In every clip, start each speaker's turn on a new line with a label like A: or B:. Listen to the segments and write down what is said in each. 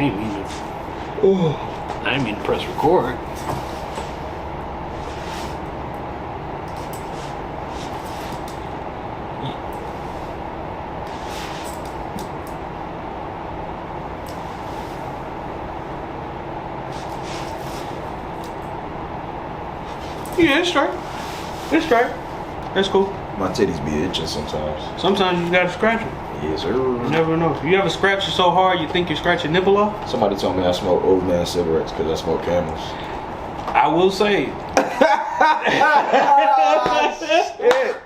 A: ain't mean to.
B: Oh.
A: I didn't mean to press record. Yeah, it's straight. It's straight. That's cool.
B: My titties be itching sometimes.
A: Sometimes you gotta scratch it.
B: Yes, sir.
A: You never know. You ever scratch it so hard you think you scratch your nipple off?
B: Somebody told me I smoke old man cigarettes because I smoke Camels.
A: I will say.
B: Shit.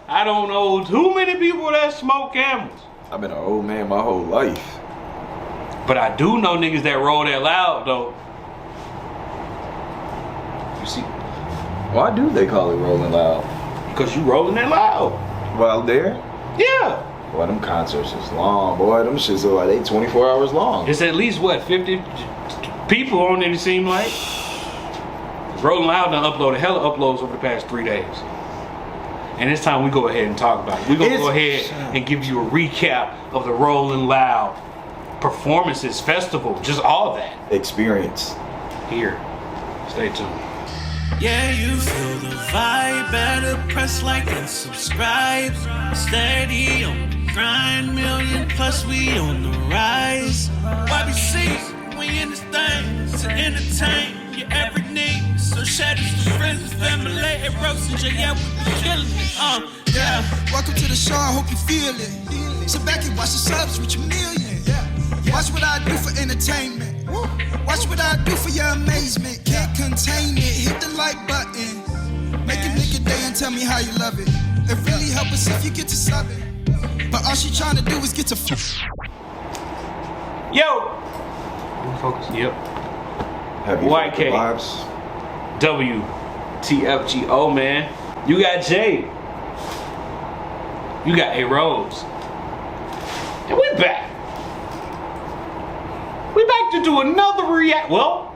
A: I don't know too many people that smoke Camels.
B: I've been an old man my whole life.
A: But I do know niggas that roll that loud though. You see?
B: Why do they call it rolling loud?
A: Because you rolling that loud.
B: While there?
A: Yeah.
B: Boy, them concerts is long, boy. Them shits are like they 24 hours long.
A: It's at least what, 50 people on it, it seems like. Rolling Loud done uploaded hella uploads over the past 3 days. And it's time we go ahead and talk about it. We're gonna go ahead and give you a recap of the Rolling Loud performances, festival, just all that.
B: Experience.
A: Here. Stay tuned.
C: Yeah, you feel the vibe. Better press like and subscribe. Steady on the grind. Million plus we on the rise. YBC, we in this thing to entertain your every need. So shout out to friends and family at Rhodes and yeah, we be killing it.
D: Yeah, welcome to the show. I hope you feel it. Sit back and watch the subs reach a million. Watch what I do for entertainment. Watch what I do for your amazement. Can't contain it. Hit the like button. Make a nigga day and tell me how you love it. It really help us if you get to sub it. But all she trying to do is get to
A: Yo! Focus. Yep.
B: Happy
A: YK.
B: vibes.
A: WTFGO, man. You got Jay. You got A. Rhodes. And we back. We back to do another react. Well.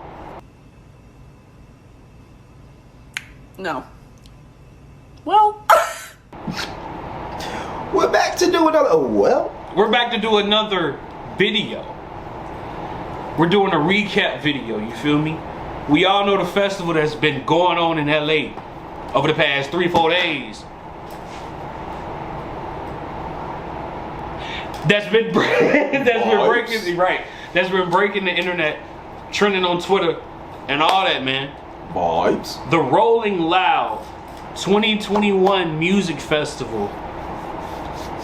E: No. Well.
B: We're back to do another. Oh, well.
A: We're back to do another video. We're doing a recap video, you feel me? We all know the festival that's been going on in LA over the past 3-4 days. That's been breaking the internet, trending on Twitter and all that, man.
B: Vibes.
A: The Rolling Loud 2021 Music Festival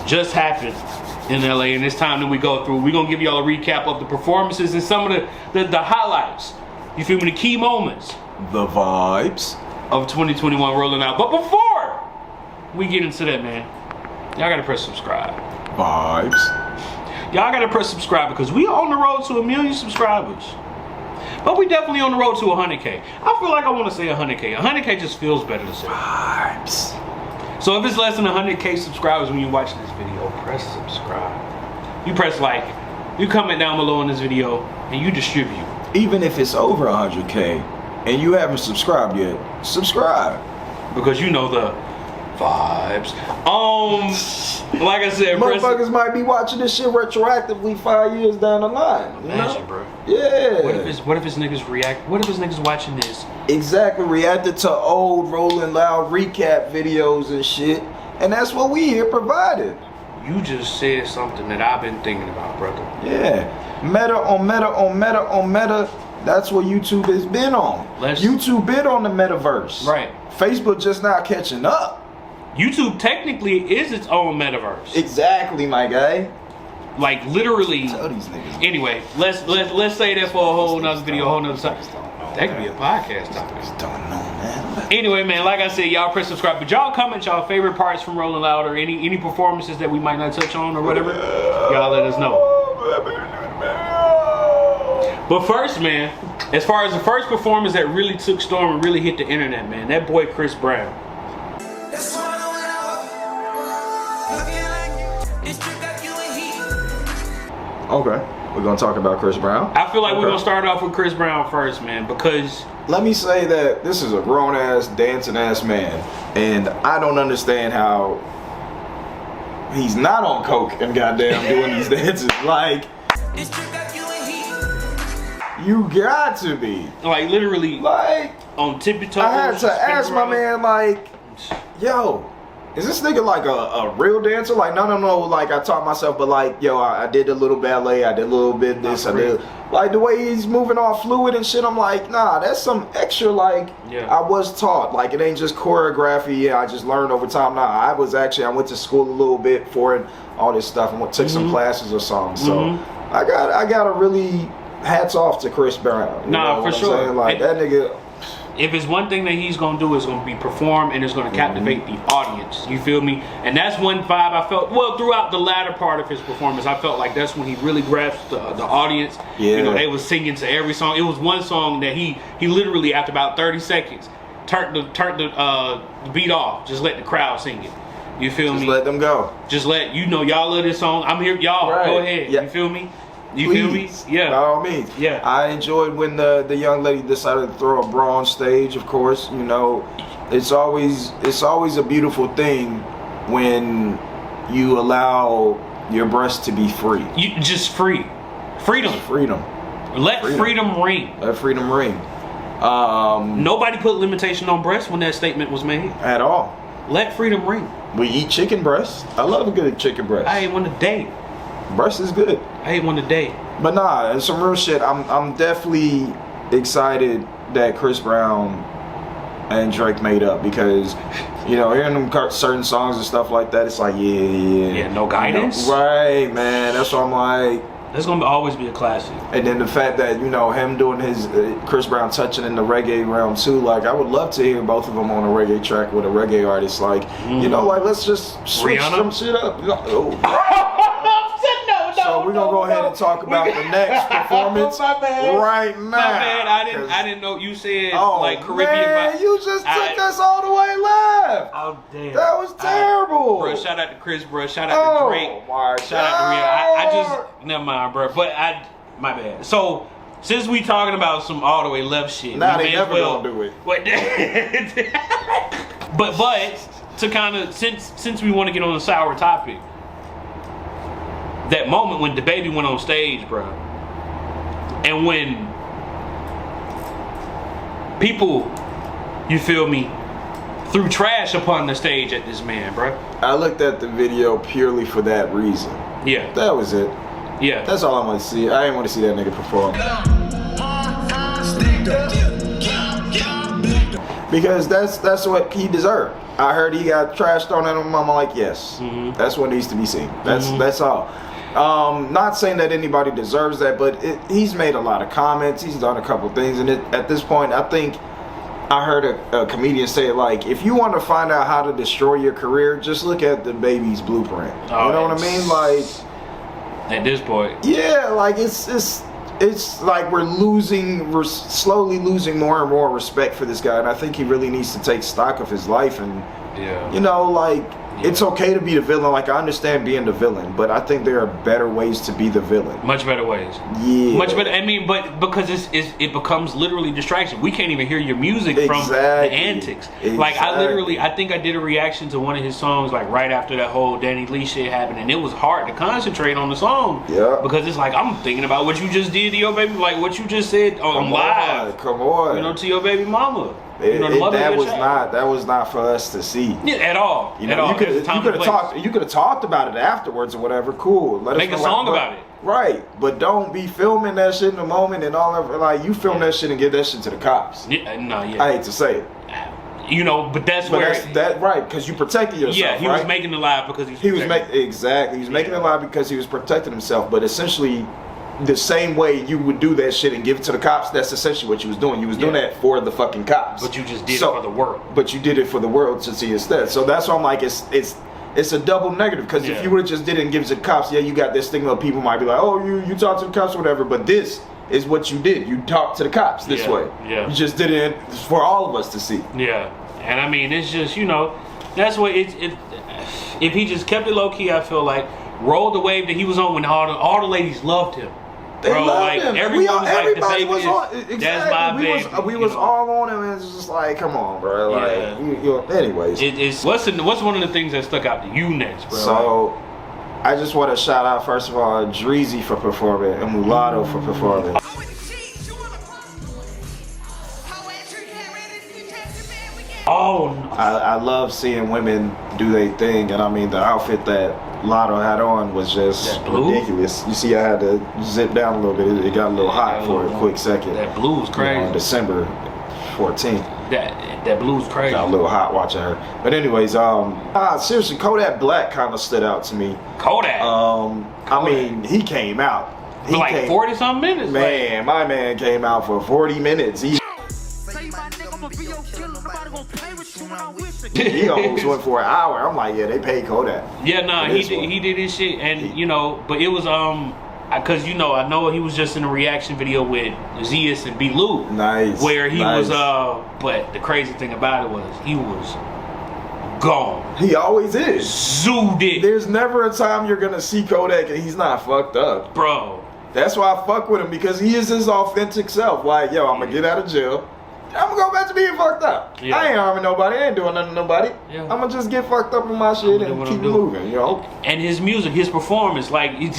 A: just happened in LA, and it's time that we go through. We're gonna give y'all a recap of the performances and some of the highlights. You feel me? The key moments.
B: The vibes
A: of 2021 Rolling Out. But before we get into that, man, y'all gotta press subscribe.
B: Vibes.
A: Y'all gotta press subscribe because we are on the road to 1 million subscribers. But we definitely on the road to 100K. I feel like I want to say 100K. 100K just feels better to say.
B: Vibes.
A: So if it's less than 100K subscribers when you watch this video, press subscribe. You press like. You comment down below in this video and you distribute.
B: Even if it's over 100K and you haven't subscribed yet, subscribe.
A: Because you know the vibes. Like I said,
B: motherfuckers might be watching this shit retroactively 5 years down the line. You
A: Imagine,
B: know?
A: bro.
B: Yeah.
A: What if his niggas react? What if his niggas watching this?
B: Exactly, reacted to old Rolling Loud recap videos and shit. And that's what we here provided.
A: You just said something that I've been thinking about, brother.
B: Yeah. Meta on meta on meta on meta. That's what YouTube has been on. YouTube been on the metaverse.
A: Right.
B: Facebook just now catching up.
A: YouTube technically is its own metaverse.
B: Exactly, my guy.
A: Like literally.
B: Tell these niggas.
A: Anyway, let's say that for a whole nother video, a whole nother time. That could be a podcast topic.
B: Don't know, man.
A: Anyway, man, like I said, y'all press subscribe. But y'all comment y'all favorite parts from Rolling Loud or any performances that we might not touch on or whatever. Y'all let us know. But first, man, as far as the first performance that really took storm and really hit the internet, man, that boy Chris Brown.
B: Okay, we're gonna talk about Chris Brown.
A: I feel like we're gonna start off with Chris Brown first, man, because
B: let me say that this is a grown ass, dancing ass man, and I don't understand how he's not on coke and goddamn doing these dances. Like, You got to be.
A: Like literally,
B: like
A: on tippy toes.
B: I had to ask my man, like, yo, is this nigga like a real dancer? Like, no, like I taught myself, but like, yo, I did a little ballet, I did a little bit this, I did, like the way he's moving all fluid and shit. I'm like, nah, that's some extra, like, I was taught. Like, it ain't just choreography, yeah, I just learned over time. Nah, I went to school a little bit for it, all this stuff, and took some classes or something. So I got a really hats off to Chris Brown.
A: Nah, for sure.
B: Like, that nigga.
A: If it's one thing that he's gonna do, it's gonna be perform and it's gonna captivate the audience. You feel me? And that's one vibe I felt. Well, throughout the latter part of his performance, I felt like that's when he really grasped the audience.
B: Yeah.
A: You know, they was singing to every song. It was one song that he literally after about 30 seconds turned the beat off. Just let the crowd sing it. You feel me?
B: Just let them go.
A: Just let y'all love this song. I'm here, y'all.
B: Right.
A: Go ahead.
B: Yeah.
A: You feel me? You
B: Please,
A: feel me? Yeah.
B: By all means.
A: Yeah.
B: I enjoyed when the young lady decided to throw a bra on stage, of course. You know, it's always a beautiful thing when you allow your breast to be free.
A: You just free. Freedom. Let freedom ring.
B: Let freedom ring.
A: Nobody put limitation on breasts when that statement was made.
B: At all.
A: Let freedom ring.
B: We eat chicken breasts. I love a good chicken breast.
A: I ain't want to date.
B: Breast is good.
A: I ain't want to date.
B: But nah, it's some real shit. I'm definitely excited that Chris Brown and Drake made up, because, you know, hearing them certain songs and stuff like that, it's like, yeah,
A: no guidance.
B: You know, right, man. That's what I'm like.
A: That's gonna always be a classic.
B: And then the fact that, you know, him doing his Chris Brown touching in the reggae realm too. Like, I would love to hear both of them on a reggae track with a reggae artist. Like, you know, like, let's just switch some shit up. So we're gonna go ahead and talk about the next performance right now.
A: My bad, I didn't know you said like Caribbean.
B: Man, you just took us all the way left.
A: Oh damn,
B: that was terrible.
A: Bro, shout out to Chris, bro. Shout out to Drake. Shout out to Rihanna. I just never mind, bro. But my bad. So since we talking about some all the way left shit,
B: nah, they never gonna do it.
A: But to kind of since we want to get on the sour topic. That moment when DaBaby went on stage, bro, and when people, you feel me, threw trash upon the stage at this man, bro.
B: I looked at the video purely for that reason.
A: Yeah.
B: That was it.
A: Yeah.
B: That's all I want to see. I didn't want to see that nigga perform. Because that's what he deserved. I heard he got trash thrown at him. I'm like, yes, that's what needs to be seen. That's all. Not saying that anybody deserves that, but he's made a lot of comments. He's done a couple things, and at this point, I think I heard a comedian say, like, if you want to find out how to destroy your career, just look at DaBaby's blueprint. You know what I mean? Like,
A: at this point,
B: yeah, like it's like we're slowly losing more and more respect for this guy, and I think he really needs to take stock of his life and, you know, like. It's okay to be the villain. Like, I understand being the villain, but I think there are better ways to be the villain.
A: Much better ways.
B: Yeah.
A: Much better. I mean, but because it becomes literally distraction. We can't even hear your music from the antics. Like, I think I did a reaction to one of his songs, like, right after that whole Danny Lee shit happened, and it was hard to concentrate on the song.
B: Yeah.
A: Because it's like, I'm thinking about what you just did to your baby, like what you just said on live.
B: Come on.
A: You know, to your baby mama.
B: That was not for us to see.
A: Yeah, at all.
B: You know, you could have talked about it afterwards or whatever. Cool.
A: Make a song about it.
B: Right, but don't be filming that shit in the moment and all of it. Like, you film that shit and give that shit to the cops.
A: Yeah,
B: I hate to say it.
A: You know, but that's
B: right, because you protected yourself.
A: Yeah, he was making the live because he was
B: making the live because he was protecting himself. But essentially, the same way you would do that shit and give it to the cops, that's essentially what you was doing. You was doing that for the fucking cops.
A: But you just did it for the world.
B: But you did it for the world to see instead. So that's why I'm like, it's a double negative. Because if you would have just did it and give it to the cops, you got this stigma of people might be like, oh, you talk to the cops or whatever. But this is what you did. You talked to the cops this way.
A: Yeah.
B: You just did it for all of us to see.
A: Yeah. And I mean, it's just, you know, that's what if he just kept it low key, I feel like, rolled the wave that he was on when all the ladies loved him.
B: They loved him. Everybody was on.
A: Exactly. That's my baby.
B: We was all on him, and it's just like, come on, bro. Like, anyways.
A: What's one of the things that stuck out to you next, bro?
B: So, I just want to shout out, first of all, Dreezy for performing and Mulatto for performing.
A: Oh, no.
B: I love seeing women do their thing, and I mean the outfit that Lotto had on was just ridiculous. You see, I had to zip down a little bit. It got a little hot for a quick second.
A: That blue was crazy.
B: On December 14th.
A: That blue was crazy.
B: Got a little hot watching her. But anyways, seriously, Kodak Black kind of stood out to me.
A: Kodak.
B: I mean, he came out.
A: For like 40 something minutes.
B: Man, my man came out for 40 minutes. He almost went for an hour. I'm like, yeah, they paid Kodak.
A: Yeah, nah, he did his shit, and you know, but it was because you know, I know he was just in a reaction video with Ybc and B-Lou.
B: Nice.
A: Where he was but the crazy thing about it was he was gone.
B: He always is.
A: Zoomed it.
B: There's never a time you're gonna see Kodak and he's not fucked up.
A: Bro.
B: That's why I fuck with him, because he is his authentic self. Like, yo, I'm gonna get out of jail. I'm gonna go back to being fucked up. Yeah. I ain't harming nobody. I ain't doing nothing to nobody. Yeah. I'm gonna just get fucked up in my shit and keep it moving, you know?
A: And his music, his performance, like, he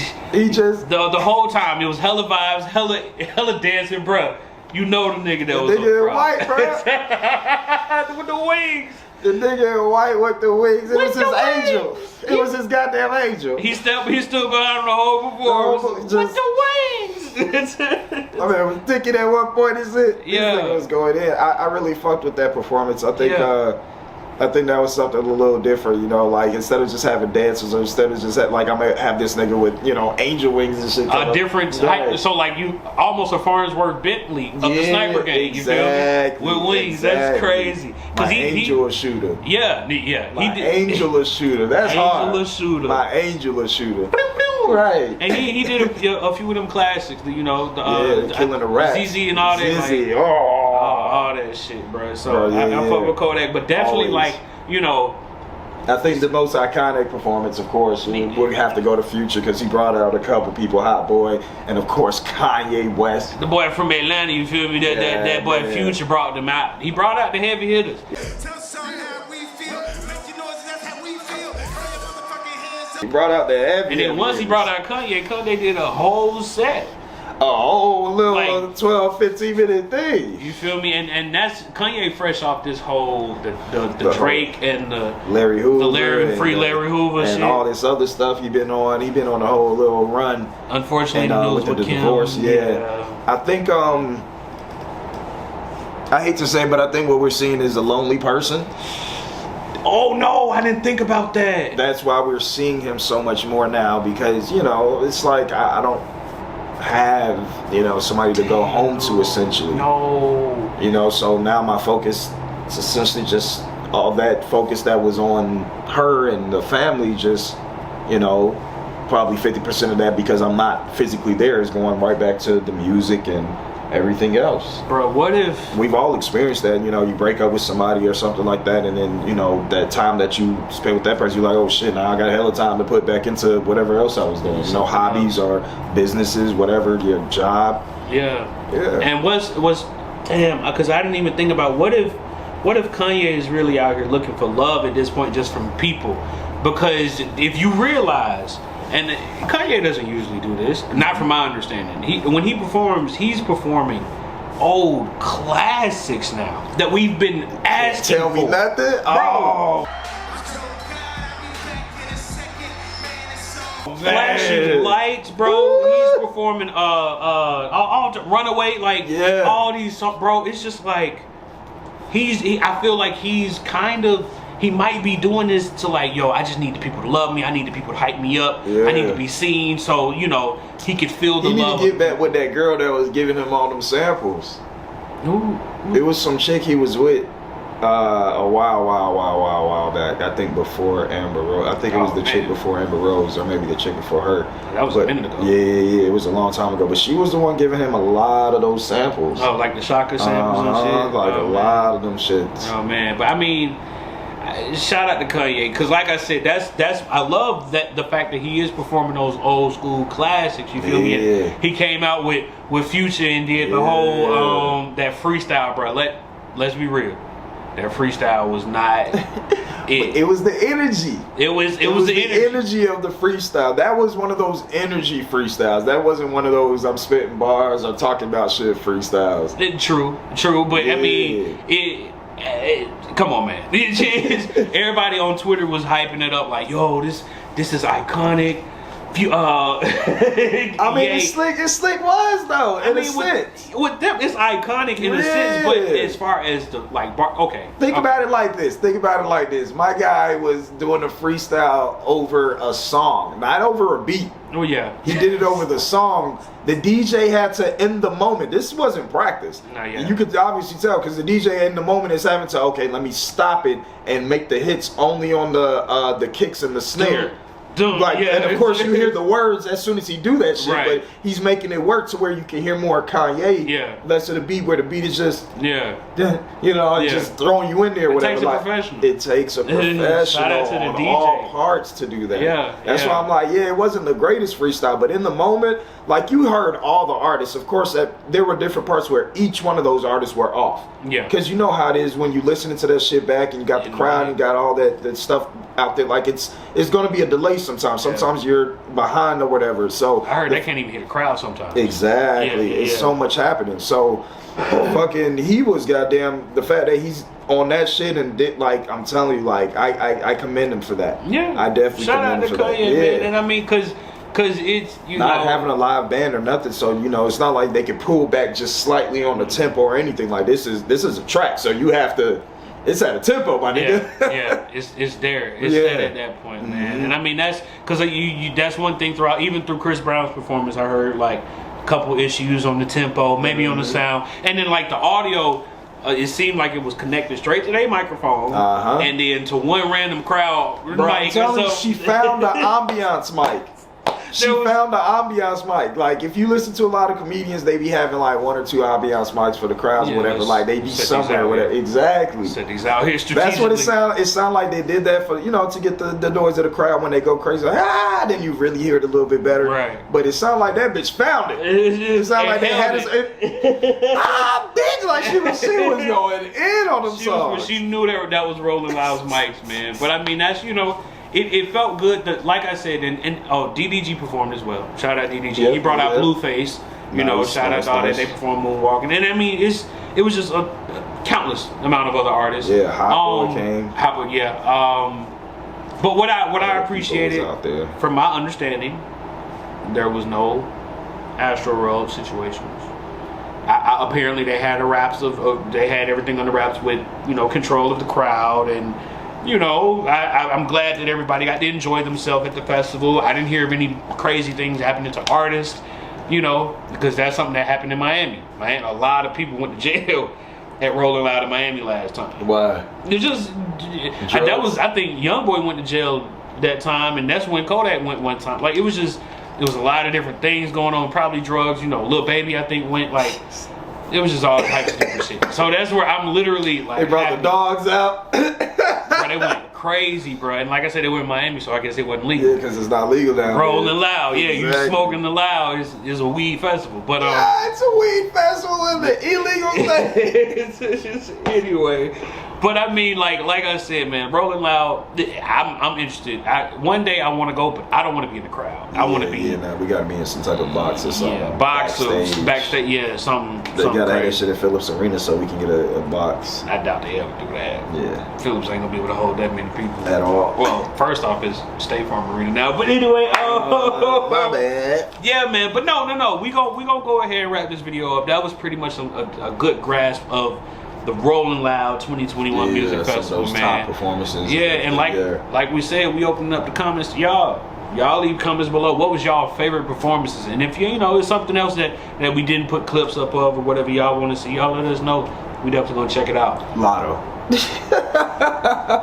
B: just...
A: The whole time, it was hella vibes, hella dancing, bruh. You know the nigga that was
B: the nigga in white, bruh.
A: With the wings.
B: The nigga in white with the wings. It was his angel. It was his goddamn angel.
A: He stood behind the whole performance with the wings.
B: I mean, it was thinking at one point, is it?
A: Yeah.
B: This nigga was going in. I really fucked with that performance. I think that was something a little different, you know, like instead of just having dancers, or instead of just like I'm gonna have this nigga with, you know, angel wings and shit.
A: A different type, so like you almost a Farnsworth Bentley of the sniper game, you feel me? With wings, that's crazy.
B: My angel shooter.
A: Yeah.
B: My angel shooter. That's hard.
A: Angel shooter.
B: My angel shooter. Right.
A: And he did a few of them classics, you know,
B: Killing the Rats.
A: ZZ and all that.
B: ZZ,
A: like, all that shit, bro. So I fuck with Kodak, but definitely like, you know.
B: I think the most iconic performance, of course, would have to go to Future, because he brought out a couple people, Hot Boy, and of course Kanye West.
A: The boy from Atlanta, you feel me? That boy Future brought them out. He brought out the heavy hitters.
B: He brought out the heavy.
A: And then once he brought out Kanye did a whole set.
B: A whole little like, 12, 15 minute thing.
A: You feel me? And that's Kanye fresh off this whole the Drake and the
B: Larry Hoover,
A: Larry Hoover
B: and
A: shit.
B: all this other stuff he been on. He been on a whole little run.
A: Unfortunately,
B: and, with the divorce. Yeah. I think I hate to say, but I think what we're seeing is a lonely person.
A: Oh no, I didn't think about that.
B: That's why we're seeing him so much more now, because you know it's like I don't have, you know, somebody to go home to, essentially.
A: No.
B: You know, so now my focus is essentially just all that focus that was on her and the family, just, you know, probably 50% of that, because I'm not physically there, is going right back to the music and everything else.
A: Bro, what if...
B: We've all experienced that, you know, you break up with somebody or something like that, and then, you know, that time that you spend with that person, you're like, oh shit, now I got a hell of time to put back into whatever else I was doing. You know, hobbies or businesses, whatever, your job.
A: Yeah. And what's damn, because I didn't even think about what if Kanye is really out here looking for love at this point, just from people? Because if you realize, and Kanye doesn't usually do this, not from my understanding. When he performs, he's performing old classics now that we've been asking
B: for. Tell me nothing?
A: Bro. Flashing lights, bro. Ooh. He's performing all Runaway, like all these songs, bro. It's just like I feel like he's kind of. He might be doing this to like, yo, I just need the people to love me. I need the people to hype me up. I need to be seen, so you know he could feel the love.
B: He need to get back with that girl that was giving him all them samples.
A: Ooh.
B: It was some chick he was with a while back. I think before Amber Rose. I think it was the chick before Amber Rose, or maybe the chick before her.
A: That was a minute ago.
B: Yeah. It was a long time ago. But she was the one giving him a lot of those samples.
A: Oh, like the Shaka samples and shit.
B: Like a lot of them shits.
A: Oh man, but I mean. Shout out to Kanye, because like I said, that's I love that the fact that he is performing those old school classics. You feel me? He came out with Future and did the whole that freestyle, bro. Let's be real, that freestyle was not it.
B: It was the energy.
A: It was the
B: energy of the freestyle. That was one of those energy freestyles. That wasn't one of those I'm spitting bars or talking about shit freestyles.
A: True, but I mean Come on, man. Everybody on Twitter was hyping it up like, yo, this is iconic.
B: I mean, it's slick was though. In a sense,
A: with them, it's iconic in a sense. But as far as the
B: think about it like this. My guy was doing a freestyle over a song, not over a beat.
A: Oh yeah,
B: he did it over the song. The DJ had to end the moment. This wasn't practice. You could obviously tell because the DJ in the moment is having to let me stop it and make the hits only on the kicks and the snare. And of course you hear the words as soon as he do that shit, but he's making it work to where you can hear more Kanye, less of the beat, where the beat is just, just throwing you in there.
A: It takes a professional.
B: It takes a professional
A: Shout out to the
B: on
A: DJ.
B: all parts to do that. That's why I'm like, it wasn't the greatest freestyle, but in the moment, like you heard all the artists. Of course, there were different parts where each one of those artists were off. Because you know how it is when you listening to that shit back and you got the crowd and you got all that stuff out there. Like it's going to be a delay sometimes. Sometimes you're behind or whatever. So
A: I heard they can't even hear the crowd sometimes.
B: Exactly. It's so much happening. So fucking he was goddamn the fact that he's on that shit and did, like, I'm telling you, like I commend him for that. I definitely commend him for that.
A: Man. And I mean, because it's
B: not having a live band or nothing, so it's not like they can pull back just slightly on the tempo or anything. Like this is a track, so you have to. It's at a tempo, my nigga.
A: It's there. It's set at that point, man. And I mean that's because that's one thing throughout, even through Chris Brown's performance, I heard like a couple issues on the tempo, maybe on the sound, and then like the audio. It seemed like it was connected straight to their microphone, and then to one random crowd.
B: Bro, I'm telling you, she found the ambiance mic. She found the ambiance mic. Like, if you listen to a lot of comedians, they be having like 1 or 2 ambiance mics for the crowds or whatever. Like, they be somewhere with it. Exactly.
A: Set these out here
B: That's what it sound. It sound like they did that for, to get the noise of the crowd when they go crazy. Like, then you really hear it a little bit better.
A: Right.
B: But it sound like that bitch found it. It sound like they had it. Bitch, like she was going in on them songs.
A: She knew that was Rolling Loud's mics, man. But I mean, that's, It felt good that, like I said, and DDG performed as well. Shout out DDG. He brought out Blueface. Shout out to all that. They performed Moonwalking. And I mean, it was just a countless amount of other artists.
B: Yeah, Hot Boy came.
A: But what I appreciated, from my understanding, there was no Astro Road situations. Apparently, they had they had everything on the wraps with control of the crowd and. I'm glad that everybody got to enjoy themselves at the festival. I didn't hear of any crazy things happening to artists, because that's something that happened in Miami. A lot of people went to jail at Rolling Loud in Miami last time.
B: Why?
A: It just I think YoungBoy went to jail that time, and that's when Kodak went one time. Like it was a lot of different things going on. Probably drugs. Lil Baby I think went like. It was just all types of different shit. So that's where I'm literally like.
B: They brought the dogs out.
A: Bro, they went crazy, bro. And like I said, they were in Miami, so I guess it wasn't legal.
B: Yeah, because it's not legal down
A: Rolling
B: there.
A: Loud, you smoking the loud is a weed festival. But
B: it's a weed festival in the illegal state.
A: Anyway, but I mean, like I said, man, Rolling Loud. I'm interested. One day I want to go, but I don't want to be in the crowd. I want to be.
B: Yeah, we got to be in some type of box or something.
A: Yeah, box or backstage. Yeah, something.
B: They got that shit at Phillips Arena so we can get a box.
A: I doubt they ever do that.
B: Yeah,
A: Phillips ain't gonna be able to hold that many people
B: at all.
A: Well, first off, it's State Farm Arena now. But anyway,
B: my bad.
A: Yeah, man. But no. We gonna go ahead and wrap this video up. That was pretty much a good grasp of the Rolling Loud 2021 Music Festival,
B: those
A: man.
B: Top performances.
A: Yeah, and like we said, we opened up the comments to y'all. Y'all leave comments below. What was y'all favorite performances? And if it's something else that we didn't put clips up of or whatever y'all want to see, y'all let us know. We definitely gonna check it out.
B: Lotto.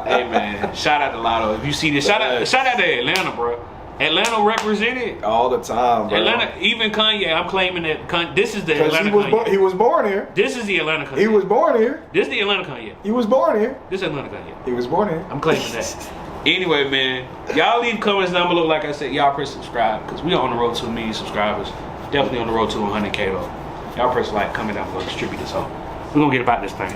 A: Hey man, shout out to Lotto. If you see this, shout out to Atlanta, bro. Atlanta represented
B: all the time, bro.
A: Atlanta, even Kanye. I'm claiming that this is the Atlanta Kanye.
B: He was born here.
A: This is the Atlanta Kanye.
B: He was born here.
A: This is the Atlanta Kanye.
B: He was born here.
A: This is Atlanta Kanye.
B: He was born here.
A: I'm claiming that. Anyway, man, y'all leave comments down below. Like I said, y'all press subscribe because we are on the road to 1 million subscribers. Definitely on the road to 100K though. Y'all press like, comment down below, distribute this all. We're gonna get about this thing.